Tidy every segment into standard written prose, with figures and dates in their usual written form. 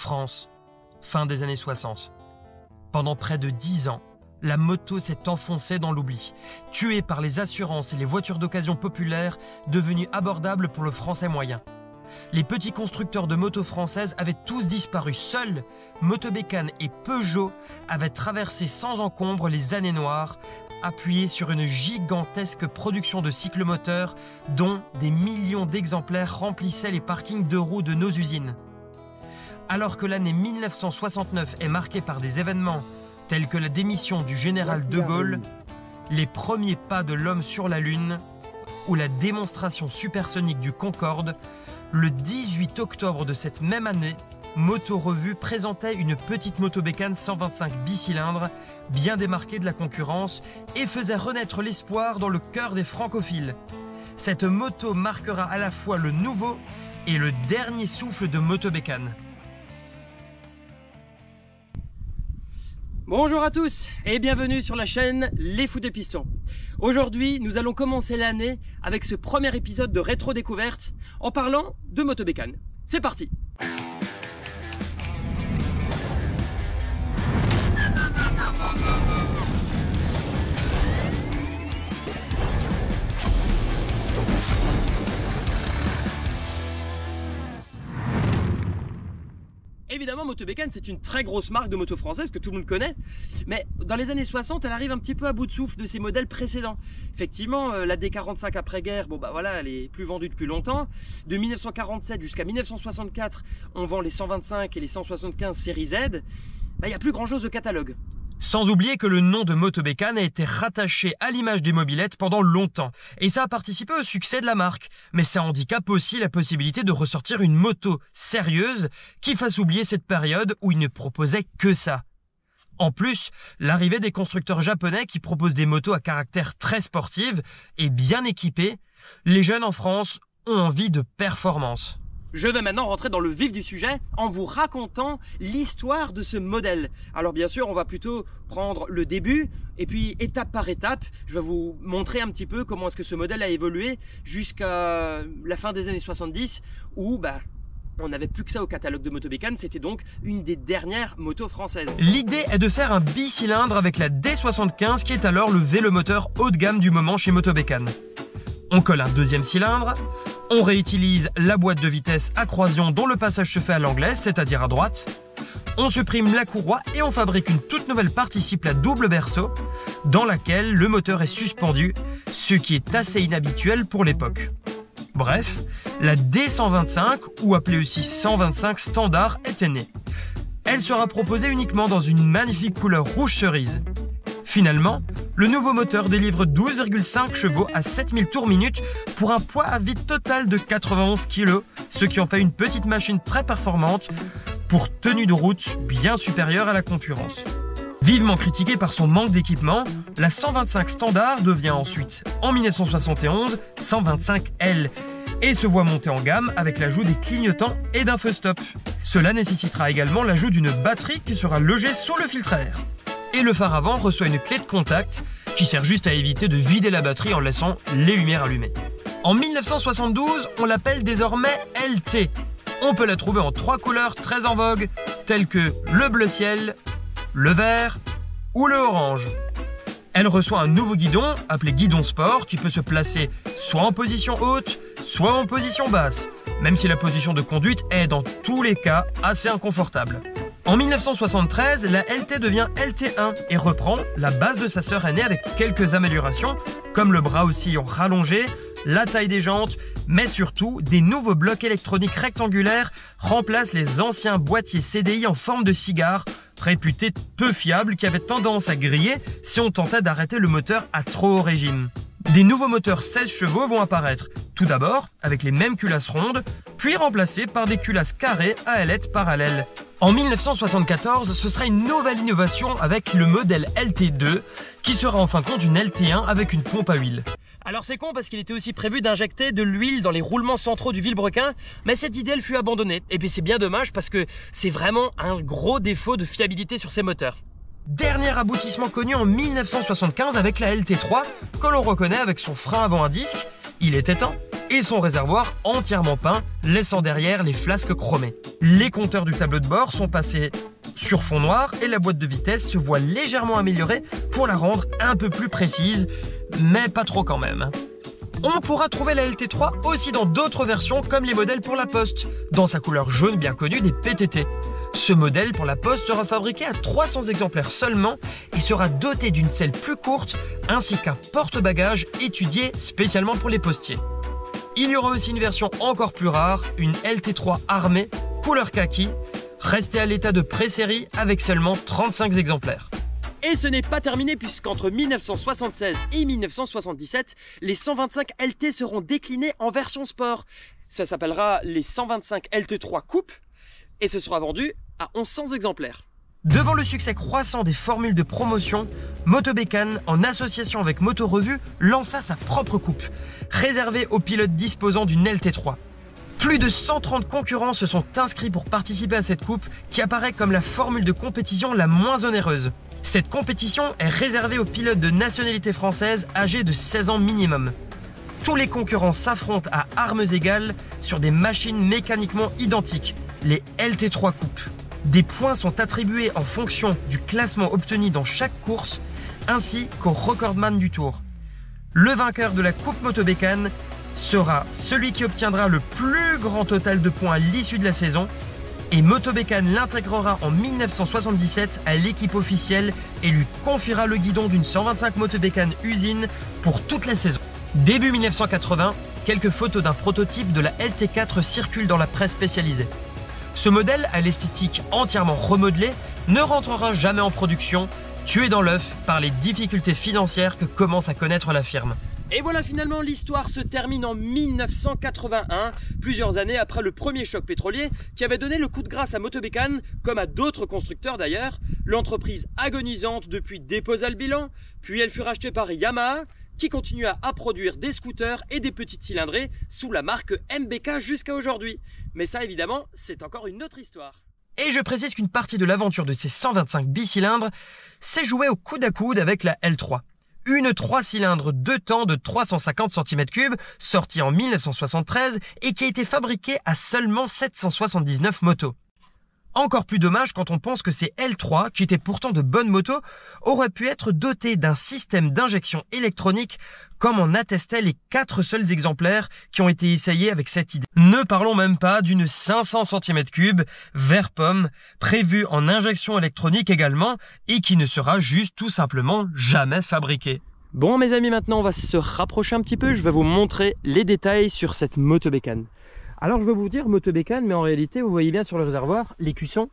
France, fin des années 60. Pendant près de 10 ans, la moto s'est enfoncée dans l'oubli, tuée par les assurances et les voitures d'occasion populaires devenues abordables pour le français moyen. Les petits constructeurs de motos françaises avaient tous disparu. Seuls Motobécane et Peugeot avaient traversé sans encombre les années noires, appuyés sur une gigantesque production de cyclomoteurs dont des millions d'exemplaires remplissaient les parkings de roues de nos usines. Alors que l'année 1969 est marquée par des événements tels que la démission du général de Gaulle, les premiers pas de l'homme sur la Lune ou la démonstration supersonique du Concorde, le 18 octobre de cette même année, Moto Revue présentait une petite Motobécane 125 bicylindres, bien démarquée de la concurrence, et faisait renaître l'espoir dans le cœur des francophiles. Cette moto marquera à la fois le nouveau et le dernier souffle de Motobécane. Bonjour à tous et bienvenue sur la chaîne Les Fous de Piston. Aujourd'hui, nous allons commencer l'année avec ce premier épisode de Rétro Découverte en parlant de Motobécane. C'est parti! Évidemment, Motobécane, c'est une très grosse marque de moto française que tout le monde connaît. Mais dans les années 60, elle arrive un petit peu à bout de souffle de ses modèles précédents. Effectivement, la D45 après-guerre, bon bah voilà, elle est plus vendue depuis longtemps. De 1947 jusqu'à 1964, on vend les 125 et les 175 série Z. Il n'y a plus grand-chose au catalogue. Sans oublier que le nom de Motobécane a été rattaché à l'image des mobylettes pendant longtemps. Et ça a participé au succès de la marque. Mais ça handicape aussi la possibilité de ressortir une moto sérieuse qui fasse oublier cette période où ils ne proposaient que ça. En plus, l'arrivée des constructeurs japonais qui proposent des motos à caractère très sportif et bien équipées, les jeunes en France ont envie de performance. Je vais maintenant rentrer dans le vif du sujet en vous racontant l'histoire de ce modèle. Alors bien sûr, on va plutôt prendre le début et puis étape par étape, je vais vous montrer un petit peu comment est-ce que ce modèle a évolué jusqu'à la fin des années 70 où on n'avait plus que ça au catalogue de Motobécane, c'était donc une des dernières motos françaises. L'idée est de faire un bicylindre avec la D75 qui est alors le vélomoteur haut de gamme du moment chez Motobécane. On colle un deuxième cylindre, on réutilise la boîte de vitesse à croisillon dont le passage se fait à l'anglaise, c'est-à-dire à droite. On supprime la courroie et on fabrique une toute nouvelle participle à double berceau dans laquelle le moteur est suspendu, ce qui est assez inhabituel pour l'époque. Bref, la D125, ou appelée aussi 125 standard, était née. Elle sera proposée uniquement dans une magnifique couleur rouge cerise. Finalement, le nouveau moteur délivre 12,5 chevaux à 7000 tours minute pour un poids à vide total de 91 kg, ce qui en fait une petite machine très performante pour tenue de route bien supérieure à la concurrence. Vivement critiquée par son manque d'équipement, la 125 standard devient ensuite, en 1971, 125L et se voit monter en gamme avec l'ajout des clignotants et d'un feu stop. Cela nécessitera également l'ajout d'une batterie qui sera logée sous le filtre à air. Et le phare avant reçoit une clé de contact qui sert juste à éviter de vider la batterie en laissant les lumières allumées. En 1972, on l'appelle désormais LT. On peut la trouver en 3 couleurs très en vogue, telles que le bleu ciel, le vert ou le orange. Elle reçoit un nouveau guidon, appelé guidon sport, qui peut se placer soit en position haute, soit en position basse, même si la position de conduite est dans tous les cas assez inconfortable. En 1973, la LT devient LT1 et reprend la base de sa sœur aînée avec quelques améliorations, comme le bras oscillant rallongé, la taille des jantes, mais surtout des nouveaux blocs électroniques rectangulaires remplacent les anciens boîtiers CDI en forme de cigare, réputés peu fiables qui avaient tendance à griller si on tentait d'arrêter le moteur à trop haut régime. Des nouveaux moteurs 16 chevaux vont apparaître, tout d'abord avec les mêmes culasses rondes, puis remplacés par des culasses carrées à ailettes parallèles. En 1974, ce sera une nouvelle innovation avec le modèle LT2, qui sera en fin de compte une LT1 avec une pompe à huile. Alors c'est con parce qu'il était aussi prévu d'injecter de l'huile dans les roulements centraux du vilebrequin, mais cette idée elle fut abandonnée. Et puis c'est bien dommage parce que c'est vraiment un gros défaut de fiabilité sur ces moteurs. Dernier aboutissement connu en 1975 avec la LT3, que l'on reconnaît avec son frein avant à disque Il était temps, et son réservoir entièrement peint, laissant derrière les flasques chromées. Les compteurs du tableau de bord sont passés sur fond noir et la boîte de vitesse se voit légèrement améliorée pour la rendre un peu plus précise, mais pas trop quand même. On pourra trouver la LT3 aussi dans d'autres versions comme les modèles pour la Poste, dans sa couleur jaune bien connue des PTT. Ce modèle pour la Poste sera fabriqué à 300 exemplaires seulement et sera doté d'une selle plus courte ainsi qu'un porte-bagages étudié spécialement pour les postiers. Il y aura aussi une version encore plus rare, une LT3 armée, couleur kaki, restée à l'état de pré-série avec seulement 35 exemplaires. Et ce n'est pas terminé puisqu'entre 1976 et 1977, les 125 LT seront déclinés en version sport. Ça s'appellera les 125 LT3 Coupe et ce sera vendu à 1100 exemplaires. Devant le succès croissant des formules de promotion, Motobécane, en association avec Moto Revue, lança sa propre coupe, réservée aux pilotes disposant d'une LT3. Plus de 130 concurrents se sont inscrits pour participer à cette coupe qui apparaît comme la formule de compétition la moins onéreuse. Cette compétition est réservée aux pilotes de nationalité française âgés de 16 ans minimum. Tous les concurrents s'affrontent à armes égales sur des machines mécaniquement identiques, les LT3 Coupe. Des points sont attribués en fonction du classement obtenu dans chaque course, ainsi qu'au recordman du tour. Le vainqueur de la Coupe Motobécane sera celui qui obtiendra le plus grand total de points à l'issue de la saison, et Motobécane l'intégrera en 1977 à l'équipe officielle et lui confiera le guidon d'une 125 Motobécane usine pour toute la saison. Début 1980, quelques photos d'un prototype de la LT4 circulent dans la presse spécialisée. Ce modèle, à l'esthétique entièrement remodelée, ne rentrera jamais en production, tué dans l'œuf par les difficultés financières que commence à connaître la firme. Et voilà, finalement l'histoire se termine en 1981, plusieurs années après le premier choc pétrolier qui avait donné le coup de grâce à Motobécane, comme à d'autres constructeurs d'ailleurs. L'entreprise agonisante depuis déposa le bilan, puis elle fut rachetée par Yamaha qui continua à produire des scooters et des petites cylindrées sous la marque MBK jusqu'à aujourd'hui. Mais ça évidemment, c'est encore une autre histoire. Et je précise qu'une partie de l'aventure de ces 125 bicylindres s'est jouée au coude à coude avec la L3. Une 3 cylindres 2 temps de 350 cm3 sortie en 1973 et qui a été fabriquée à seulement 779 motos. Encore plus dommage quand on pense que ces L3, qui étaient pourtant de bonnes motos, auraient pu être dotés d'un système d'injection électronique comme en attestaient les 4 seuls exemplaires qui ont été essayés avec cette idée. Ne parlons même pas d'une 500 cm3 vert pomme, prévue en injection électronique également et qui ne sera juste tout simplement jamais fabriquée. Bon mes amis, maintenant on va se rapprocher un petit peu, je vais vous montrer les détails sur cette Motobécane. Alors je vais vous dire Motobécane, mais en réalité vous voyez bien sur le réservoir, l'écusson,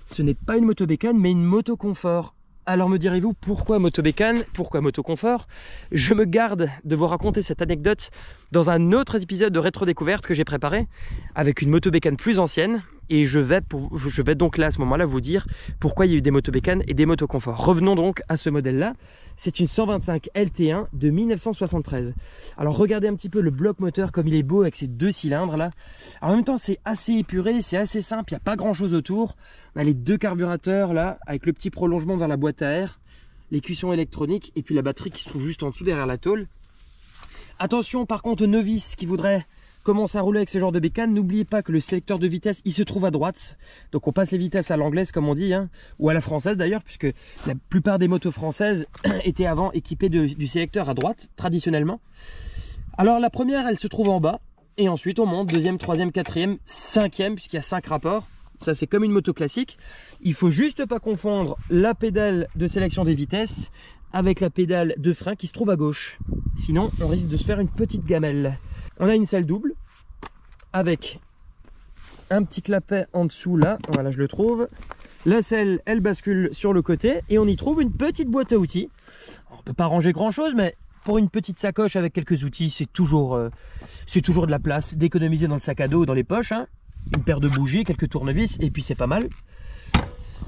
ce n'est pas une Motobécane mais une moto confort. Alors me direz-vous pourquoi Motobécane, pourquoi moto confort? Je me garde de vous raconter cette anecdote dans un autre épisode de Rétro Découverte que j'ai préparé avec une Motobécane plus ancienne. Et je vais donc là à ce moment-là vous dire pourquoi il y a eu des Motobécanes et des motos confort. Revenons donc à ce modèle-là. C'est une 125 LT1 de 1973. Alors regardez un petit peu le bloc moteur comme il est beau avec ces 2 cylindres là. Alors, en même temps c'est assez épuré, c'est assez simple, il n'y a pas grand-chose autour. On a les 2 carburateurs là avec le petit prolongement vers la boîte à air, les cuissons électroniques et puis la batterie qui se trouve juste en dessous derrière la tôle. Attention par contre aux novices qui voudraient commencer à rouler avec ce genre de bécane, n'oubliez pas que le sélecteur de vitesse il se trouve à droite, donc on passe les vitesses à l'anglaise comme on dit, hein, ou à la française d'ailleurs, puisque la plupart des motos françaises étaient avant équipées du sélecteur à droite traditionnellement. Alors la première elle se trouve en bas et ensuite on monte deuxième, troisième, quatrième, cinquième puisqu'il y a 5 rapports. Ça c'est comme une moto classique. Il faut juste pas confondre la pédale de sélection des vitesses avec la pédale de frein qui se trouve à gauche, sinon on risque de se faire une petite gamelle. On a une selle double avec un petit clapet en dessous là, voilà je le trouve. La selle elle bascule sur le côté et on y trouve une petite boîte à outils. On peut pas ranger grand chose mais pour une petite sacoche avec quelques outils c'est toujours de la place d'économiser dans le sac à dos ou dans les poches, hein. Une paire de bougies, quelques tournevis et puis c'est pas mal.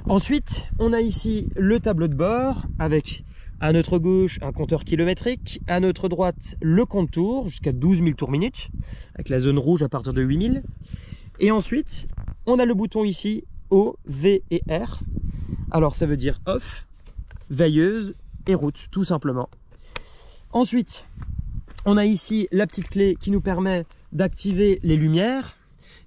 Ensuite on a ici le tableau de bord avec à notre gauche un compteur kilométrique, à notre droite le compte tours jusqu'à 12 000 tours minutes avec la zone rouge à partir de 8 000. Et ensuite on a le bouton ici O, V et R. Alors ça veut dire off, veilleuse et route tout simplement. Ensuite On a ici la petite clé qui nous permet d'activer les lumières.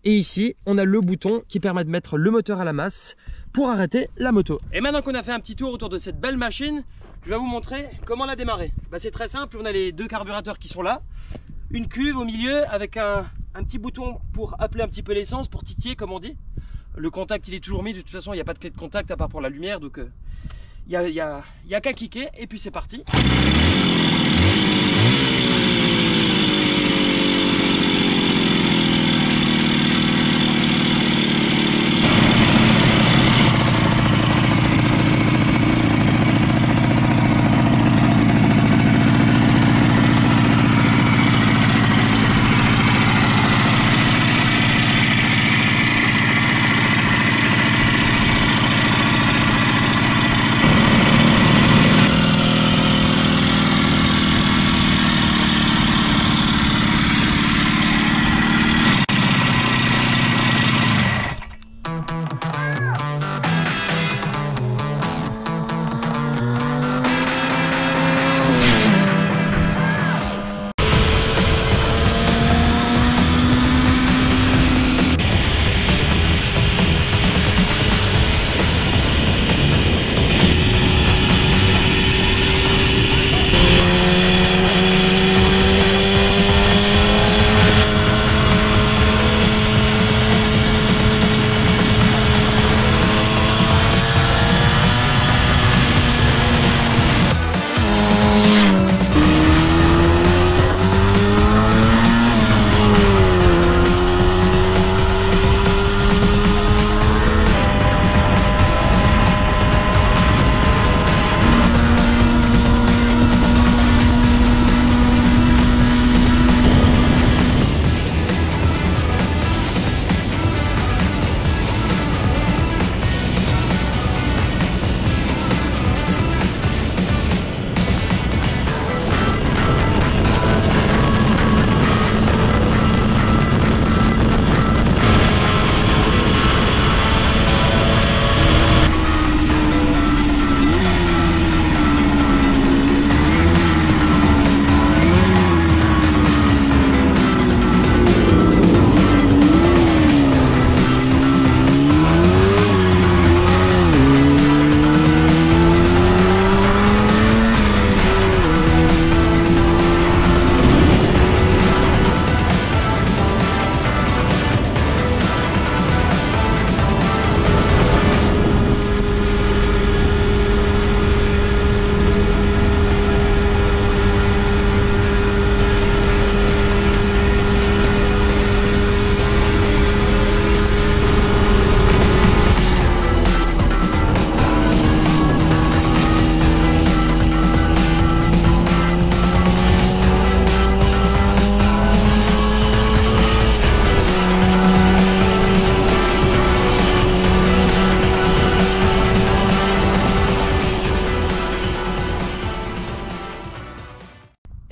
Et ici, on a le bouton qui permet de mettre le moteur à la masse pour arrêter la moto. Et maintenant qu'on a fait un petit tour autour de cette belle machine, je vais vous montrer comment la démarrer. C'est très simple, on a les deux carburateurs qui sont là. Une cuve au milieu avec un petit bouton pour appeler un petit peu l'essence, pour titiller comme on dit. Le contact il est toujours mis, de toute façon il n'y a pas de clé de contact à part pour la lumière, donc il n'y a qu'à cliquer et puis c'est parti.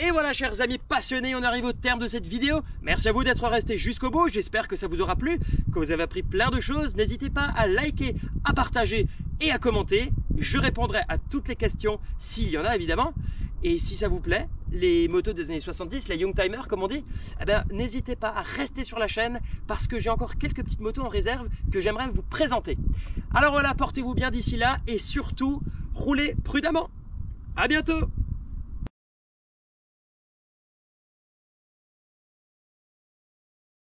Et voilà chers amis passionnés, on arrive au terme de cette vidéo. Merci à vous d'être restés jusqu'au bout, j'espère que ça vous aura plu, que vous avez appris plein de choses. N'hésitez pas à liker, à partager et à commenter. Je répondrai à toutes les questions s'il y en a évidemment. Et si ça vous plaît, les motos des années 70, les Youngtimer comme on dit, eh ben, n'hésitez pas à rester sur la chaîne parce que j'ai encore quelques petites motos en réserve que j'aimerais vous présenter. Alors voilà, portez-vous bien d'ici là et surtout, roulez prudemment. À bientôt!